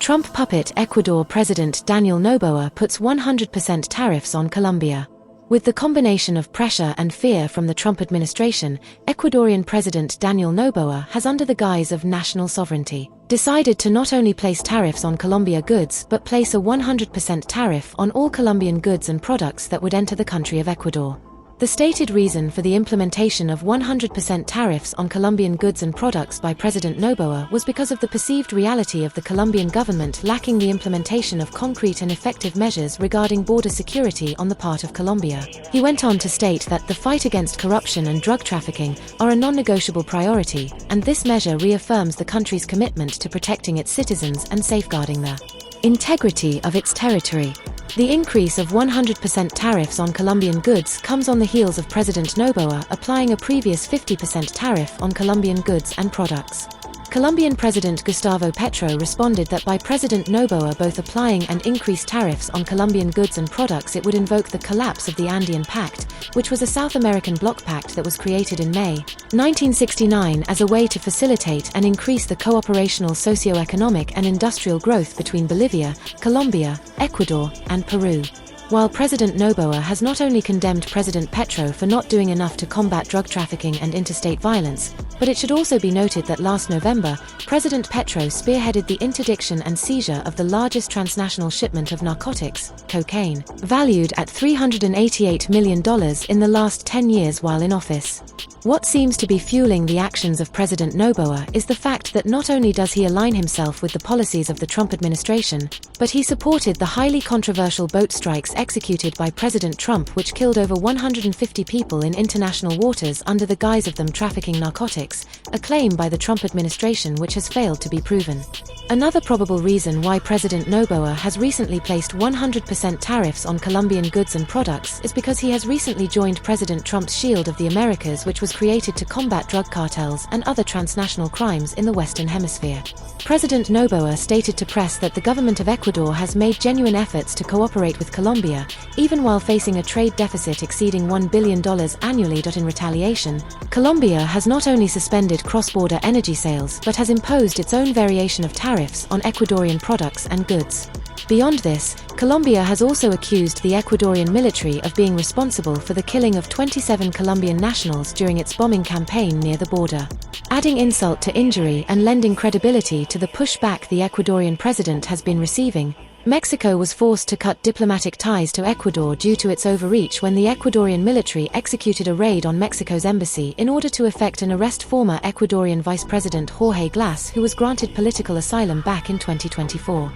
Trump puppet Ecuador President Daniel Noboa puts 100% tariffs on Colombia. With the combination of pressure and fear from the Trump administration, Ecuadorian President Daniel Noboa has, under the guise of national sovereignty, decided to not only place tariffs on Colombia goods but place a 100% tariff on all Colombian goods and products that would enter the country of Ecuador. The stated reason for the implementation of 100% tariffs on Colombian goods and products by President Noboa was because of the perceived reality of the Colombian government lacking the implementation of concrete and effective measures regarding border security on the part of Colombia. He went on to state that the fight against corruption and drug trafficking are a non-negotiable priority, and this measure reaffirms the country's commitment to protecting its citizens and safeguarding the integrity of its territory. The increase of 100% tariffs on Colombian goods comes on the heels of President Noboa applying a previous 50% tariff on Colombian goods and products. Colombian President Gustavo Petro responded that by President Noboa both applying and increased tariffs on Colombian goods and products, it would invoke the collapse of the Andean Pact, which was a South American bloc pact that was created in May 1969 as a way to facilitate and increase the cooperational socio-economic and industrial growth between Bolivia, Colombia, Ecuador, and Peru. While President Noboa has not only condemned President Petro for not doing enough to combat drug trafficking and interstate violence, but it should also be noted that last November, President Petro spearheaded the interdiction and seizure of the largest transnational shipment of narcotics, cocaine, valued at $388 million in the last 10 years while in office. What seems to be fueling the actions of President Noboa is the fact that not only does he align himself with the policies of the Trump administration, but he supported the highly controversial boat strikes executed by President Trump, which killed over 150 people in international waters under the guise of them trafficking narcotics, a claim by the Trump administration which has failed to be proven. Another probable reason why President Noboa has recently placed 100% tariffs on Colombian goods and products is because he has recently joined President Trump's Shield of the Americas, which was created to combat drug cartels and other transnational crimes in the Western Hemisphere. President Noboa stated to press that the government of Ecuador has made genuine efforts to cooperate with Colombia, even while facing a trade deficit exceeding $1 billion annually. In retaliation, Colombia has not only suspended cross-border energy sales but has imposed its own variation of tariffs on Ecuadorian products and goods. Beyond this, Colombia has also accused the Ecuadorian military of being responsible for the killing of 27 Colombian nationals during its bombing campaign near the border. Adding insult to injury and lending credibility to the pushback the Ecuadorian president has been receiving, Mexico was forced to cut diplomatic ties to Ecuador due to its overreach when the Ecuadorian military executed a raid on Mexico's embassy in order to effect and arrest former Ecuadorian Vice President Jorge Glass, who was granted political asylum back in 2024.